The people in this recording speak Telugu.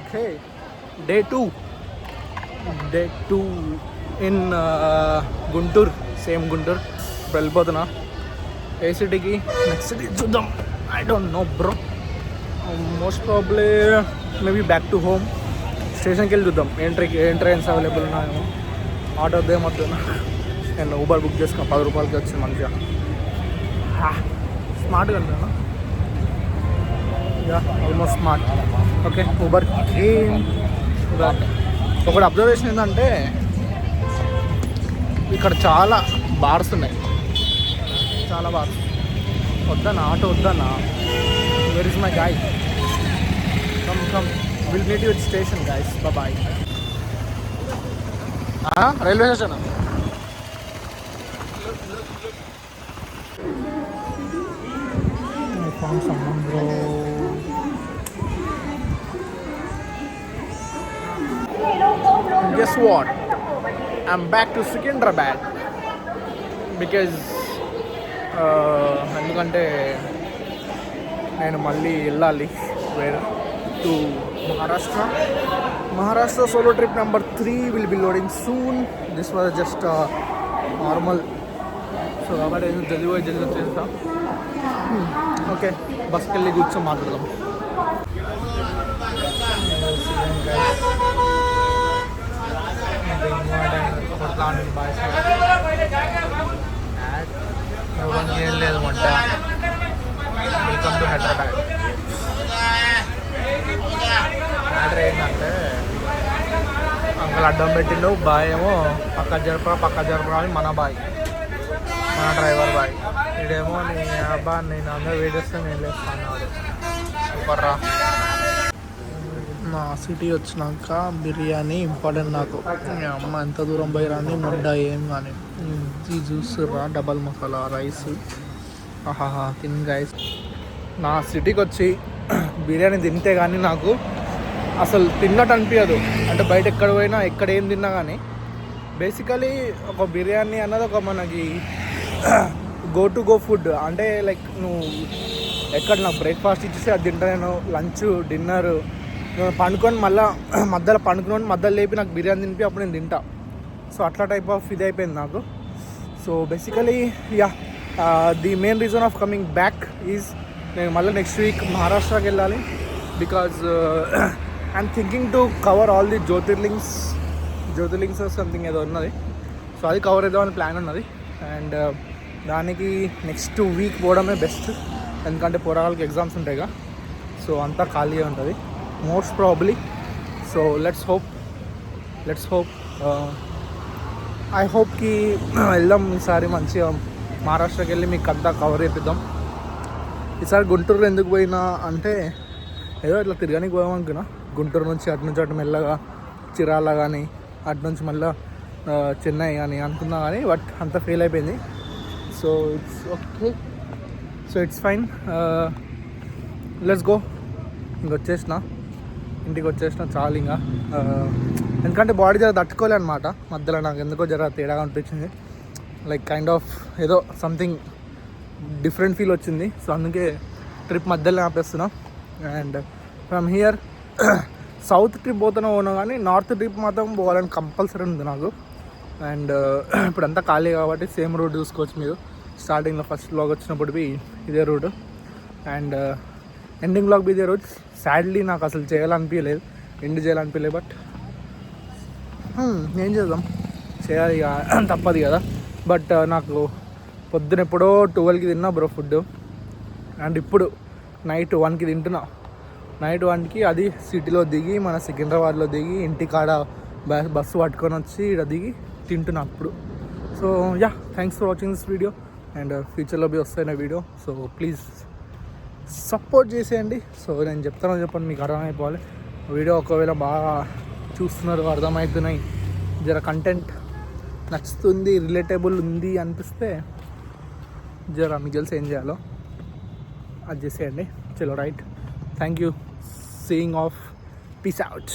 Okay, day two in Guntur, same Guntur. ఇప్పుడు వెళ్ళిపోతున్నా ఏ సిటీకి, నెక్స్ట్ సిటీ చూద్దాం. I don't know bro, most probably maybe back to home. స్టేషన్కి వెళ్ళి చూద్దాం ఏం ట్రైన్స్ అవైలబుల్ ఉన్నాయేమో. ఆటో వద్దు, నేను ఊబర్ బుక్ చేసుకున్నాను, 10 రూపాయలకి వచ్చింది మంచిగా. స్మార్ట్గా అంటాను, ఆల్మోస్ట్ స్మార్ట్. Okay, Uber. ఒకటి అబ్జర్వేషన్ ఏంటంటే ఇక్కడ చాలా బార్స్ ఉన్నాయి, చాలా బార్స్. వద్దన్నా ఆటో వద్దన్నా. Where is my guy? Come will meet you at station guys, bye. Railway station. someone bro. Guess what? I'm back to Secunderabad because ఎందుకంటే నేను మళ్ళీ వెళ్ళాలి where to Maharashtra solo trip number 3 will be loading soon. This was just normal, so కాబట్టి జల్దీ వచ్చేస్తా. ఓకే, బస్కి వెళ్ళి కూర్చొని మాట్లాడదాం. ఏం లేదు వంట. Welcome to Hyderabad. మ్యాటర్ ఏంటంటే అంకల్ అడ్డం పెట్టిండు, బాయ్ ఏమో పక్క జరపరా అని మన బాయ్, మన డ్రైవర్ బాయ్. ఇడేమో నీ అబ్బా నేను అందరూ వేడేస్తే నేను లేస్తాను. సూపర్రా. నా సిటీ వచ్చినాక బిర్యానీ ఇంపార్టెంట్ నాకు. అమ్మ ఎంత దూరం పోయి రాని ముడ్డ ఏం కానీ ఇది చూస్తుర్రా, డబల్ మసాలా రైస్. ఆహాహా, తిన్ గైస్. నా సిటీకి వచ్చి బిర్యానీ తింటే కానీ నాకు అసలు తిన్నట్టు అనిపించదు. అంటే బయట ఎక్కడ పోయినా ఎక్కడ ఏం తిన్నా కానీ బేసికలీ ఒక బిర్యానీ అన్నది ఒక మనకి గో ఫుడ్. అంటే లైక్ నువ్వు ఎక్కడ నాకు బ్రేక్ఫాస్ట్ ఇచ్చేసి అది తింటా, నేను లంచ్ డిన్నర్ పండుకొని మళ్ళీ మధ్యలో లేపి నాకు బిర్యానీ తినిపి అప్పుడు నేను తింటా. సో అట్లా టైప్ ఆఫ్ ఇది అయిపోయింది నాకు. So basically the main reason of coming back is నేను మళ్ళీ నెక్స్ట్ వీక్ మహారాష్ట్రకి వెళ్ళాలి. Because I'm thinking to cover all the Jyotirlings something ఏదో ఉన్నది. సో అది కవర్ చేద్దామని ప్లాన్ ఉన్నది. అండ్ దానికి నెక్స్ట్ వీక్ పోవడమే బెస్ట్, ఎందుకంటే పోరాళ్ళకి ఎగ్జామ్స్ ఉంటాయిగా. సో అంతా ఖాళీగా ఉంటుంది most probably. So let's hope I హోప్కి వెళ్దాం ఈసారి మంచిగా మహారాష్ట్రకి వెళ్ళి మీకు అంతా కవర్ చేపిద్దాం. ఈసారి గుంటూరులో ఎందుకు పోయినా అంటే ఏదో ఇట్లా తిరగడానికి పోదాం అనుకున్నా. గుంటూరు నుంచి అటు మెల్లగా చిరాల కానీ అటు నుంచి మళ్ళీ చెన్నై కానీ అనుకున్నా కానీ బట్ అంతా ఫెయిల్ అయిపోయింది. So it's okay, so it's fine. Let's go. ఇంటికి వచ్చేసిన చాలు ఇంకా. ఎందుకంటే బాడీ జర తట్టుకోలే అనమాట. మధ్యలో నాకు ఎందుకో జర తేడాగా అనిపించింది. లైక్ కైండ్ ఆఫ్ ఏదో సంథింగ్ డిఫరెంట్ ఫీల్ వచ్చింది. సో అందుకే ట్రిప్ మధ్యలో ఆపేస్తున్నా. And from here south trip పోతున్నా కానీ నార్త్ ట్రిప్ మాత్రం పోవాలని కంపల్సరీ ఉంది నాకు. అండ్ ఇప్పుడంతా ఖాళీ కాబట్టి సేమ్ రూట్ చూసుకోవచ్చు మీరు. స్టార్టింగ్లో ఫస్ట్ వ్లాగ్ వచ్చినప్పుడు ఇదే రూట్ అండ్ ఎండింగ్ వ్లాగ్ ఇదే రూట్. సాడ్లీ నాకు అసలు ఎండ్ చేయాలనిపించలేదు. బట్ ఏం చేద్దాం, చేయాలి ఇక, తప్పదు కదా. బట్ నాకు పొద్దున ఎప్పుడో 12కి తిన్నా బ్రో ఫుడ్. అండ్ ఇప్పుడు నైట్ 1కి తింటున్నా. నైట్ 1కి అది సిటీలో దిగి మన సికింద్రాబాద్లో దిగి ఇంటికాడ బస్సు పట్టుకొని వచ్చి ఇక్కడ దిగి తింటున్నా అప్పుడు. So thanks for watching this video. And ఫ్యూచర్లో వస్తాయి నా వీడియో. సో ప్లీజ్ సపోర్ట్ చేసేయండి. సో నేను చెప్పండి మీకు అర్థమైపోవాలి. వీడియో ఒకవేళ బాగా చూస్తున్నారు, అర్థమవుతున్నాయి, జర కంటెంట్ నచ్చుతుంది, రిలేటబుల్ ఉంది అనిపిస్తే జర మీకు తెలిసి ఏం చేయాలో అది చేసేయండి. చలో right, thank you, seeing of, peace out.